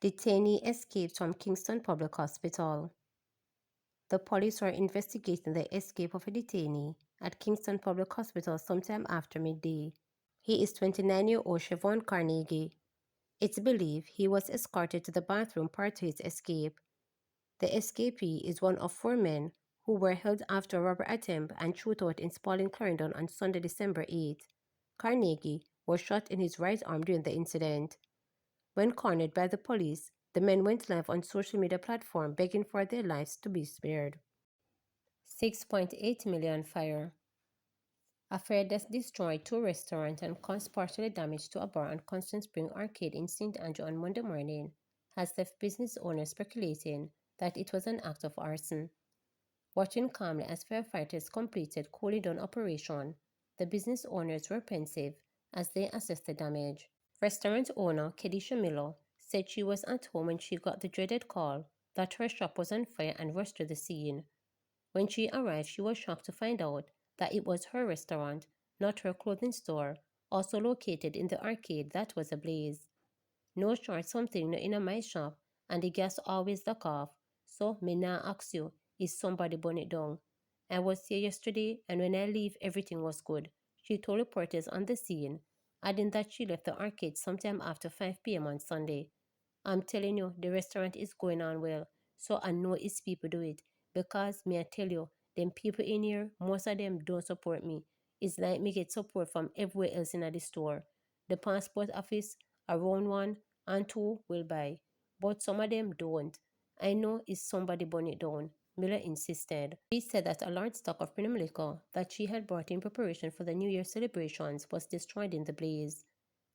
Detainee escaped from Kingston Public Hospital. The police were investigating the escape of a detainee at Kingston Public Hospital sometime after midday. He is 29-year-old Siobhan Carnegie. It's believed he was escorted to the bathroom prior to his escape. The escapee is one of 4 men who were held after a robbery attempt and shootout in Spalding, Clarendon on Sunday, December 8. Carnegie was shot in his right arm during the incident. When cornered by the police, the men went live on social media platform begging for their lives to be spared. 6.8 million fire. A fire that destroyed 2 restaurants and caused partial damage to a bar and Constant Spring Arcade in St. Andrew on Monday morning has left business owners speculating that it was an act of arson. Watching calmly as firefighters completed cooling down operation, the business owners were pensive as they assessed the damage. Restaurant owner Kedisha Miller said she was at home when she got the dreaded call that her shop was on fire and rushed to the scene. When she arrived, she was shocked to find out that it was her restaurant, not her clothing store, also located in the arcade, that was ablaze. No short something no in my shop, and the gas always duck off. So me now ask you, is somebody burn it down? I was here yesterday, and when I leave, everything was good, she told reporters on the scene, adding that she left the arcade sometime after 5 p.m. on Sunday. I'm telling you, the restaurant is going on well, so I know it's people do it. Because, me I tell you, them people in here, most of them don't support me. It's like me get support from everywhere else in the store. The passport office, around 1 and 2 will buy, but some of them don't. I know it's somebody burn it down, Miller insisted. She said that a large stock of premium liquor that she had bought in preparation for the New Year celebrations was destroyed in the blaze.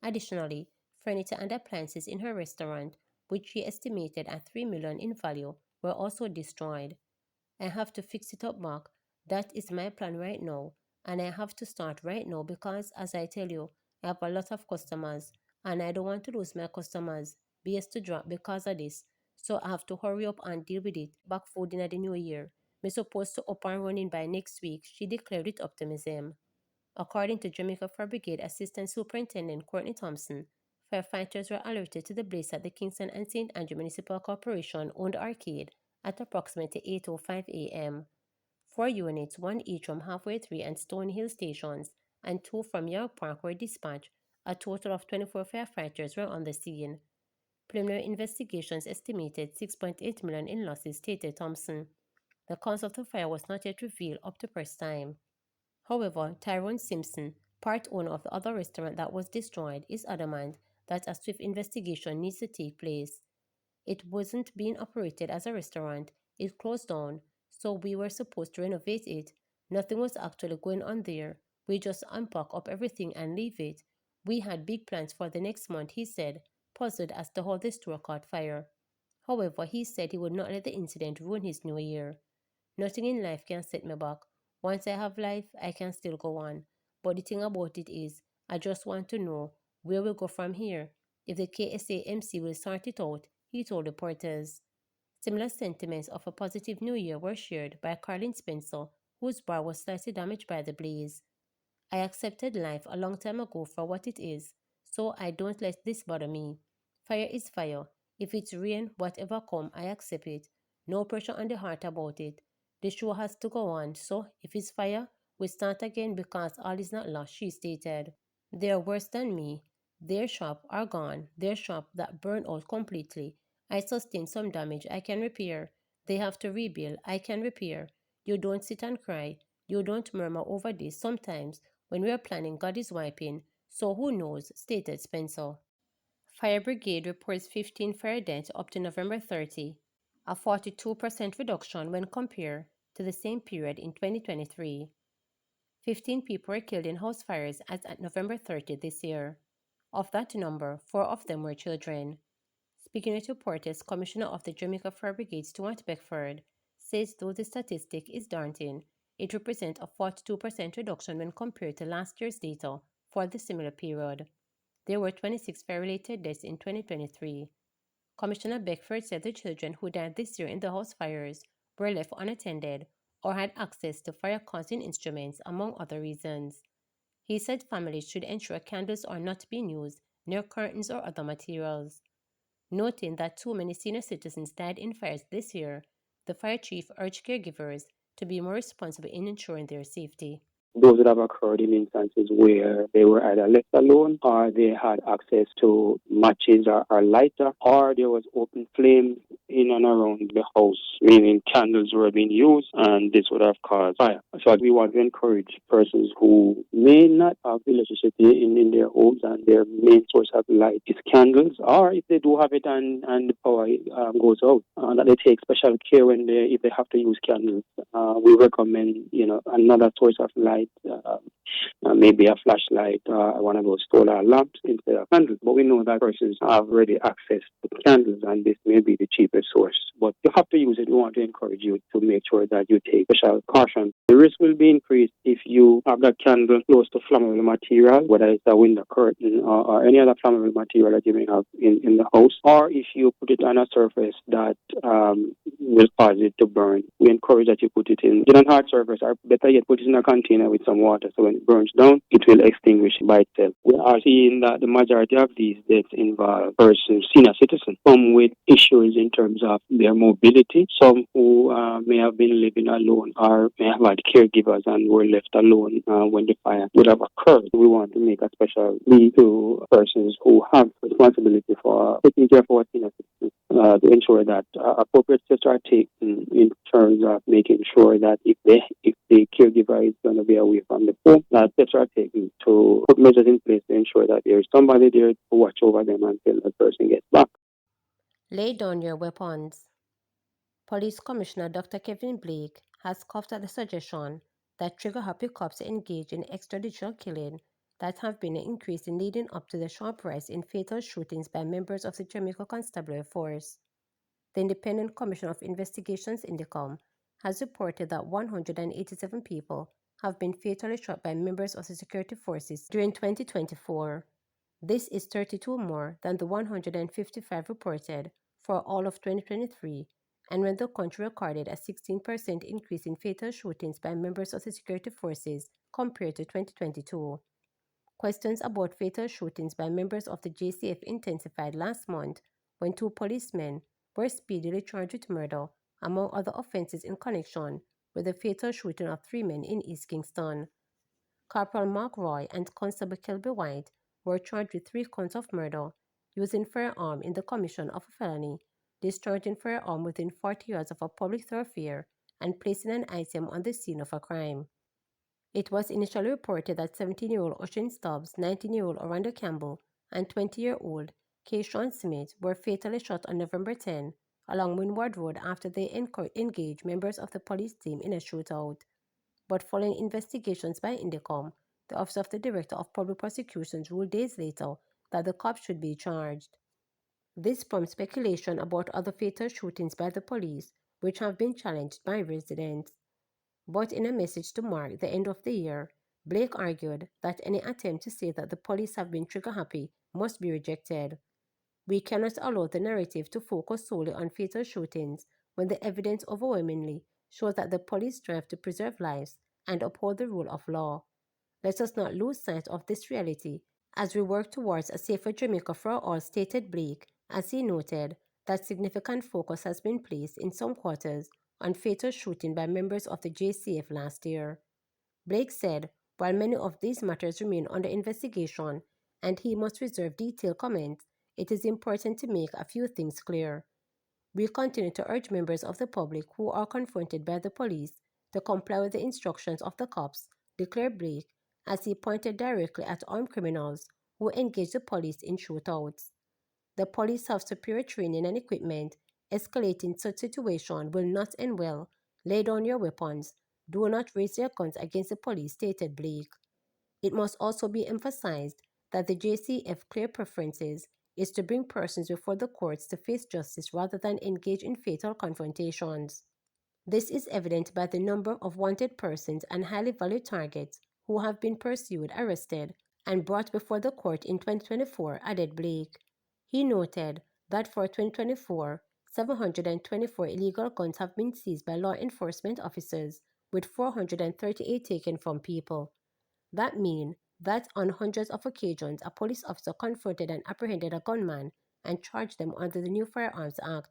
Additionally, furniture and appliances in her restaurant, which she estimated at $3 million in value, were also destroyed. I have to fix it up, Mark. That is my plan right now, and I have to start right now because, as I tell you, I have a lot of customers, and I don't want to lose my customers, base to drop because of this. So I have to hurry up and deal with it. Back food in the new year. Me supposed to up and running by next week, she declared with optimism. According to Jamaica Fire Brigade Assistant Superintendent Courtney Thompson, firefighters were alerted to the blaze at the Kingston and St. Andrew Municipal Corporation owned arcade at approximately 8:05 a.m. 4 units, 1 each from Halfway 3 and Stone Hill stations, and 2 from York Park were dispatched. A total of 24 firefighters were on the scene. Preliminary investigations estimated 6.8 million in losses, stated Thompson. The cause of the fire was not yet revealed up to press time. However, Tyrone Simpson, part owner of the other restaurant that was destroyed, is adamant that a swift investigation needs to take place. It wasn't being operated as a restaurant, it closed down, so we were supposed to renovate it. Nothing was actually going on there. We just unpack up everything and leave it. We had big plans for the next month, he said, puzzled as to how the store caught fire. However, he said he would not let the incident ruin his new year. Nothing in life can set me back. Once I have life, I can still go on. But the thing about it is, I just want to know where we'll go from here. If the KSAMC will sort it out, he told reporters. Similar sentiments of a positive new year were shared by Carlin Spencer, whose bar was slightly damaged by the blaze. I accepted life a long time ago for what it is, so I don't let this bother me. Fire is fire. If it's rain, whatever come, I accept it. No pressure on the heart about it. The show has to go on, so if it's fire, we start again because all is not lost, she stated. They are worse than me. Their shop are gone. Their shop that burned out completely. I sustained some damage. I can repair. They have to rebuild. I can repair. You don't sit and cry. You don't murmur over this. Sometimes, when we are planning, God is wiping. So who knows, stated Spencer. Fire Brigade reports 15 fire deaths up to November 30, a 42% reduction when compared to the same period in 2023. 15 people were killed in house fires as at November 30 this year. Of that number, 4 of them were children. Speaking with reporters, Commissioner of the Jamaica Fire Brigade Stuart Beckford says though the statistic is daunting, it represents a 42% reduction when compared to last year's data for the similar period. There were 26 fire-related deaths in 2023. Commissioner Beckford said the children who died this year in the house fires were left unattended or had access to fire-causing instruments, among other reasons. He said families should ensure candles are not being used near curtains or other materials. Noting that too many senior citizens died in fires this year, the fire chief urged caregivers to be more responsible in ensuring their safety. Those would have occurred in instances where they were either left alone or they had access to matches or lighter, or there was open flame in and around the house, meaning candles were being used and this would have caused fire. So we want to encourage persons who may not have electricity in their homes and their main source of light is candles, or if they do have it and the power goes out, that they take special care when if they have to use candles. We recommend, another source of light, maybe a flashlight or one of those solar lamps instead of candles. But we know that persons have already access to candles, and this may be the cheapest source. But you have to use it. We want to encourage you to make sure that you take special caution. The risk will be increased if you have that candle close to flammable material, whether it's a window curtain or any other flammable material that you may have in the house, or if you put it on a surface that will cause it to burn. We encourage that you put it in a hard surface, or better yet, put it in a container with some water, so when it burns down, it will extinguish by itself. We are seeing that the majority of these deaths involve persons, senior citizens, some with issues in terms of their mobility, some who may have been living alone or may have had caregivers and were left alone when the fire would have occurred. We want to make a special plea to persons who have responsibility for taking care of our senior citizens to ensure that appropriate steps are taken in terms of making sure that if the caregiver is going to be away from the home, that steps are taken to put measures in place to ensure that there is somebody there to watch over them until the person gets back. Lay down your weapons. Police Commissioner Dr. Kevin Blake has scoffed at the suggestion that trigger-happy cops engage in extrajudicial killing that have been increasing leading up to the sharp rise in fatal shootings by members of the Jamaica Constabulary Force. The Independent Commission of Investigations INDECOM has reported that 187 people have been fatally shot by members of the security forces during 2024. This is 32 more than the 155 reported for all of 2023, and when the country recorded a 16% increase in fatal shootings by members of the security forces compared to 2022. Questions about fatal shootings by members of the JCF intensified last month when two policemen were speedily charged with murder, among other offenses in connection with the fatal shooting of three men in East Kingston. Corporal Mark Roy and Constable Kelby White were charged with 3 counts of murder, using firearm in the commission of a felony, discharging firearm within 40 yards of a public thoroughfare, and placing an item on the scene of a crime. It was initially reported that 17-year-old Ocean Stubbs, 19-year-old Orlando Campbell, and 20-year-old Keyshawn Smith were fatally shot on November 10 along Windward Road after they engaged members of the police team in a shootout. But following investigations by Indicom, the Office of the Director of Public Prosecutions ruled days later that the cops should be charged. This prompts speculation about other fatal shootings by the police, which have been challenged by residents. But in a message to mark the end of the year, Blake argued that any attempt to say that the police have been trigger-happy must be rejected. We cannot allow the narrative to focus solely on fatal shootings when the evidence overwhelmingly shows that the police strive to preserve lives and uphold the rule of law. Let us not lose sight of this reality as we work towards a safer Jamaica for all, stated Blake, as he noted that significant focus has been placed in some quarters on fatal shooting by members of the JCF last year. Blake said while many of these matters remain under investigation and he must reserve detailed comments, it is important to make a few things clear. We continue to urge members of the public who are confronted by the police to comply with the instructions of the cops, declared Blake, as he pointed directly at armed criminals who engage the police in shootouts. The police have superior training and equipment. Escalating such situation will not end well. Lay down your weapons. Do not raise your guns against the police, stated Blake. It must also be emphasized that the JCF clear preferences is to bring persons before the courts to face justice rather than engage in fatal confrontations. This is evident by the number of wanted persons and highly valued targets who have been pursued, arrested, and brought before the court in 2024, added Blake. He noted that for 2024, 724 illegal guns have been seized by law enforcement officers, with 438 taken from people. That means that on hundreds of occasions, a police officer confronted and apprehended a gunman and charged them under the new Firearms Act.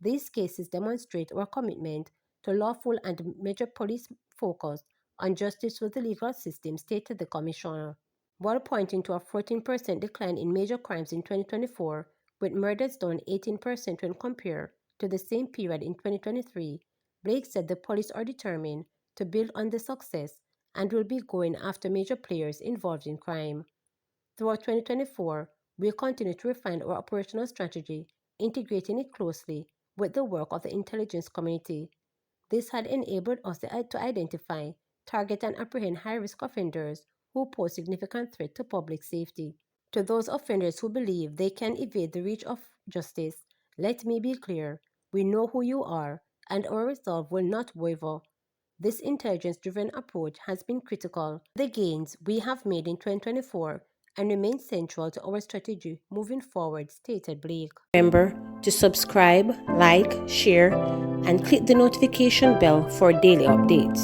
These cases demonstrate our commitment to lawful and measured police focus on justice with the legal system, stated the commissioner. While pointing to a 14% decline in major crimes in 2024, with murders down 18% when compared to the same period in 2023, Blake said the police are determined to build on the success and will be going after major players involved in crime. Throughout 2024, we'll continue to refine our operational strategy, integrating it closely with the work of the intelligence community. This had enabled us to identify, target, and apprehend high-risk offenders who pose significant threat to public safety. To those offenders who believe they can evade the reach of justice, let me be clear: we know who you are, and our resolve will not waver. This intelligence-driven approach has been critical to the gains we have made in 2024 and remains central to our strategy moving forward, stated Blake. Remember to subscribe, like, share, and click the notification bell for daily updates.